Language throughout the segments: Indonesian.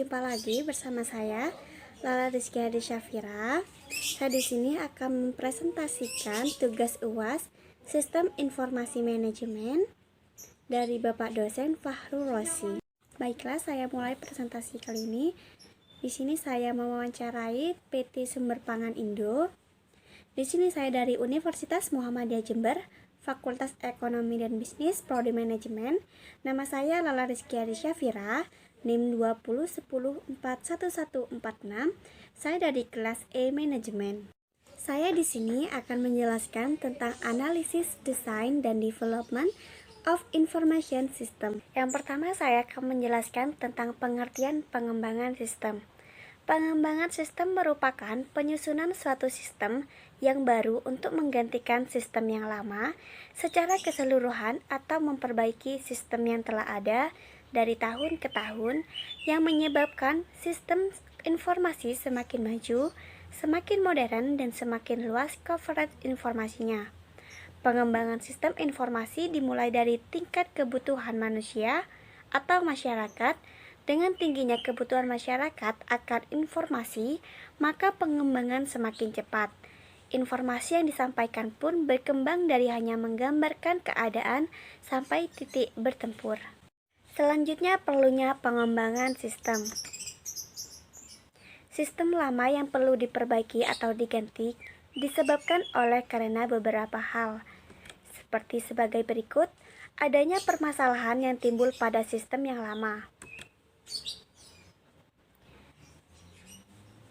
berjumpa lagi bersama saya Lala Rizky Hadi Syafira. Saya di sini akan mempresentasikan tugas UAS Sistem Informasi Manajemen dari Bapak dosen Fahrul Rosi. Baiklah, saya mulai presentasi kali ini. Di sini saya mewawancarai PT Sumber Pangan Indo. Di sini saya dari Universitas Muhammadiyah Jember, Fakultas Ekonomi dan Bisnis, Prodi Manajemen. Nama saya Lala Rizky Hadi Syafira, NIM 2010141146. Saya dari kelas E Manajemen. Saya di sini akan menjelaskan tentang analisis, desain, dan development of information system. Yang pertama, saya akan menjelaskan tentang pengertian pengembangan sistem. Pengembangan sistem merupakan penyusunan suatu sistem yang baru untuk menggantikan sistem yang lama secara keseluruhan atau memperbaiki sistem yang telah ada dari tahun ke tahun, yang menyebabkan sistem informasi semakin maju, semakin modern, dan semakin luas coverage informasinya. Pengembangan sistem informasi dimulai dari tingkat kebutuhan manusia atau masyarakat. Dengan tingginya kebutuhan masyarakat akan informasi, maka pengembangan semakin cepat. Informasi yang disampaikan pun berkembang dari hanya menggambarkan keadaan sampai titik bertempur. Selanjutnya, perlunya pengembangan sistem. Sistem lama yang perlu diperbaiki atau diganti disebabkan karena beberapa hal. Seperti sebagai berikut, adanya permasalahan yang timbul pada sistem yang lama.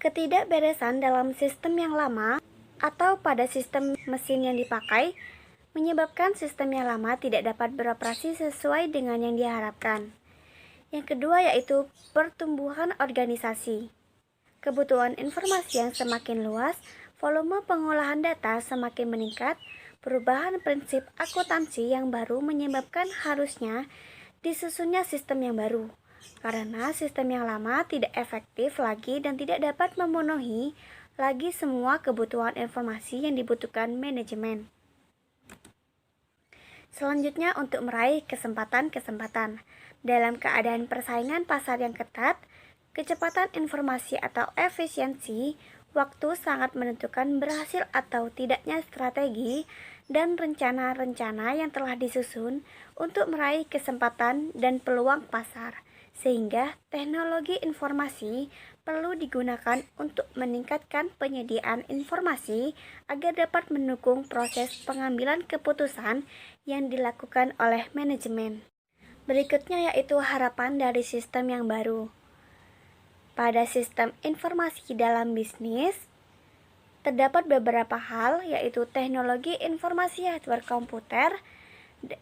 Ketidakberesan dalam sistem yang lama atau pada sistem mesin yang dipakai menyebabkan sistem yang lama tidak dapat beroperasi sesuai dengan yang diharapkan. Yang kedua yaitu pertumbuhan organisasi. Kebutuhan informasi yang semakin luas, volume pengolahan data semakin meningkat, perubahan prinsip akuntansi yang baru menyebabkan harusnya disusunnya sistem yang baru. Karena sistem yang lama tidak efektif lagi dan tidak dapat memenuhi lagi semua kebutuhan informasi yang dibutuhkan manajemen. Selanjutnya, untuk meraih kesempatan-kesempatan. Dalam keadaan persaingan pasar yang ketat, kecepatan informasi atau efisiensi waktu sangat menentukan berhasil atau tidaknya strategi dan rencana-rencana yang telah disusun untuk meraih kesempatan dan peluang pasar. Sehingga teknologi informasi perlu digunakan untuk meningkatkan penyediaan informasi agar dapat mendukung proses pengambilan keputusan yang dilakukan oleh manajemen. Berikutnya yaitu harapan dari sistem yang baru. Pada sistem informasi dalam bisnis, terdapat beberapa hal yaitu teknologi informasi hardware komputer,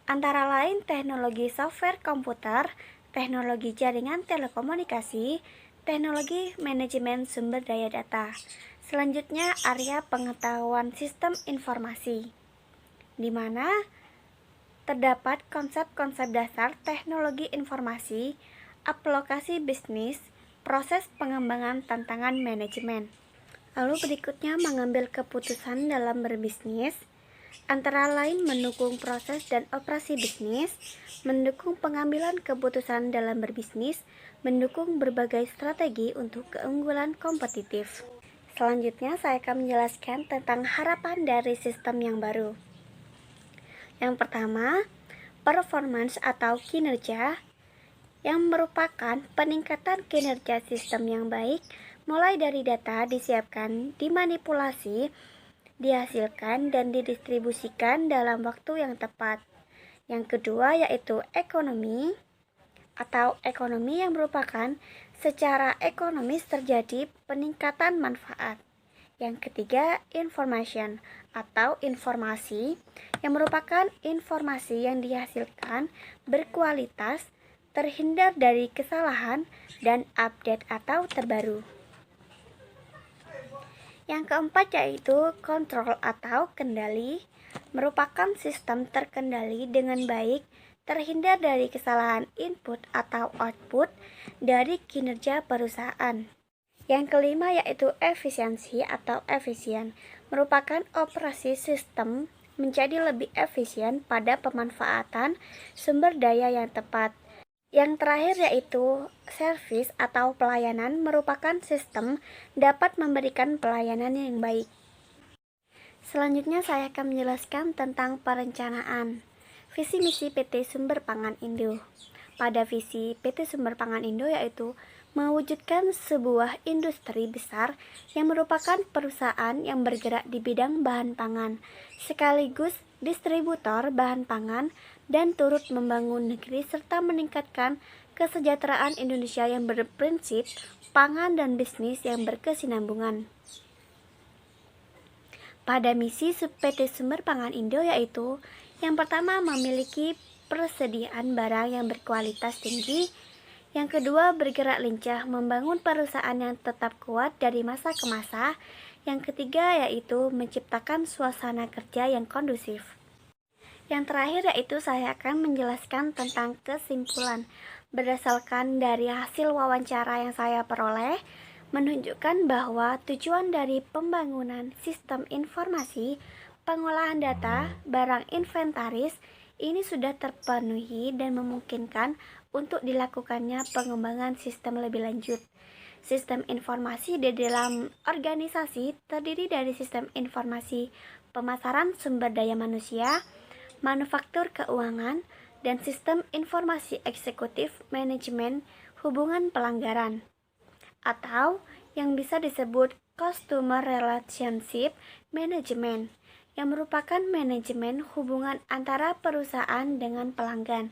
antara lain teknologi software komputer, teknologi jaringan telekomunikasi, teknologi manajemen sumber daya data. Selanjutnya, area pengetahuan sistem informasi, di mana terdapat konsep-konsep dasar teknologi informasi, aplikasi bisnis, proses pengembangan, tantangan manajemen. Lalu berikutnya, mengambil keputusan dalam berbisnis, antara lain mendukung proses dan operasi bisnis, mendukung pengambilan keputusan dalam berbisnis, mendukung berbagai strategi untuk keunggulan kompetitif. Selanjutnya, saya akan menjelaskan tentang harapan dari sistem yang baru. Yang pertama, performance atau kinerja, yang merupakan peningkatan kinerja sistem yang baik, mulai dari data disiapkan, dimanipulasi, dihasilkan, dan didistribusikan dalam waktu yang tepat. Yang kedua yaitu ekonomi, atau ekonomi yang merupakan secara ekonomis terjadi peningkatan manfaat. Yang ketiga, information atau informasi, yang merupakan informasi yang dihasilkan berkualitas, terhindar dari kesalahan, dan update atau terbaru. Yang keempat yaitu kontrol atau kendali, merupakan sistem terkendali dengan baik, terhindar dari kesalahan input atau output dari kinerja perusahaan. Yang kelima yaitu efisiensi atau efisien, merupakan operasi sistem menjadi lebih efisien pada pemanfaatan sumber daya yang tepat. Yang terakhir yaitu service atau pelayanan merupakan sistem dapat memberikan pelayanan yang baik. Selanjutnya saya akan menjelaskan tentang perencanaan. Visi misi PT Sumber Pangan Indo. Pada visi PT Sumber Pangan Indo yaitu mewujudkan sebuah industri besar yang merupakan perusahaan yang bergerak di bidang bahan pangan, sekaligus distributor bahan pangan dan turut membangun negeri serta meningkatkan kesejahteraan Indonesia yang berprinsip pangan dan bisnis yang berkesinambungan. Pada misi PT Sumber Pangan Indo yaitu yang pertama memiliki persediaan barang yang berkualitas tinggi, yang kedua bergerak lincah membangun perusahaan yang tetap kuat dari masa ke masa, yang ketiga yaitu menciptakan suasana kerja yang kondusif. Yang terakhir yaitu saya akan menjelaskan tentang kesimpulan. Berdasarkan dari hasil wawancara yang saya peroleh, menunjukkan bahwa tujuan dari pembangunan sistem informasi pengolahan data barang inventaris ini sudah terpenuhi dan memungkinkan untuk dilakukannya pengembangan sistem lebih lanjut. Sistem informasi di dalam organisasi terdiri dari sistem informasi pemasaran sumber daya manusia, manufaktur keuangan, dan sistem informasi eksekutif manajemen hubungan pelanggaran, atau yang bisa disebut Customer Relationship Management, yang merupakan manajemen hubungan antara perusahaan dengan pelanggan,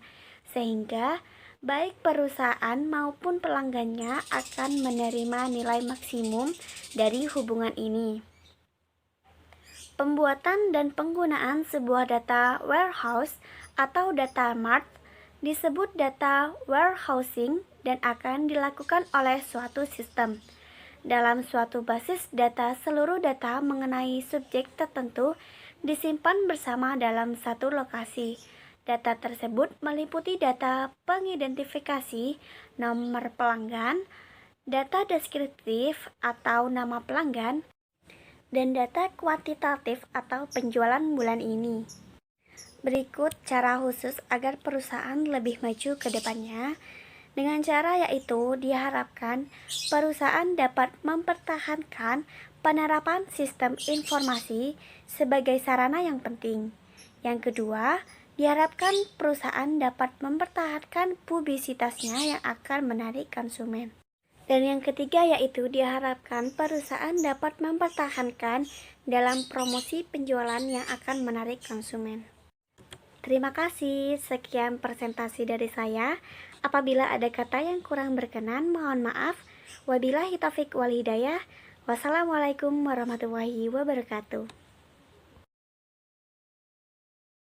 sehingga baik perusahaan maupun pelanggannya akan menerima nilai maksimum dari hubungan ini. Pembuatan dan penggunaan sebuah data warehouse atau data mart disebut data warehousing dan akan dilakukan oleh suatu sistem. Dalam suatu basis data, seluruh data mengenai subjek tertentu disimpan bersama dalam satu lokasi. Data tersebut meliputi data pengidentifikasi nomor pelanggan, data deskriptif atau nama pelanggan, dan data kuantitatif atau penjualan bulan ini. Berikut cara khusus agar perusahaan lebih maju ke depannya. Dengan cara yaitu diharapkan perusahaan dapat mempertahankan penerapan sistem informasi sebagai sarana yang penting. Yang kedua, diharapkan perusahaan dapat mempertahankan publisitasnya yang akan menarik konsumen. Dan yang ketiga yaitu diharapkan perusahaan dapat mempertahankan dalam promosi penjualan yang akan menarik konsumen. Terima kasih, sekian presentasi dari saya. Apabila ada kata yang kurang berkenan, mohon maaf. Wabillahi taufiq wal hidayah. Wassalamualaikum warahmatullahi wabarakatuh.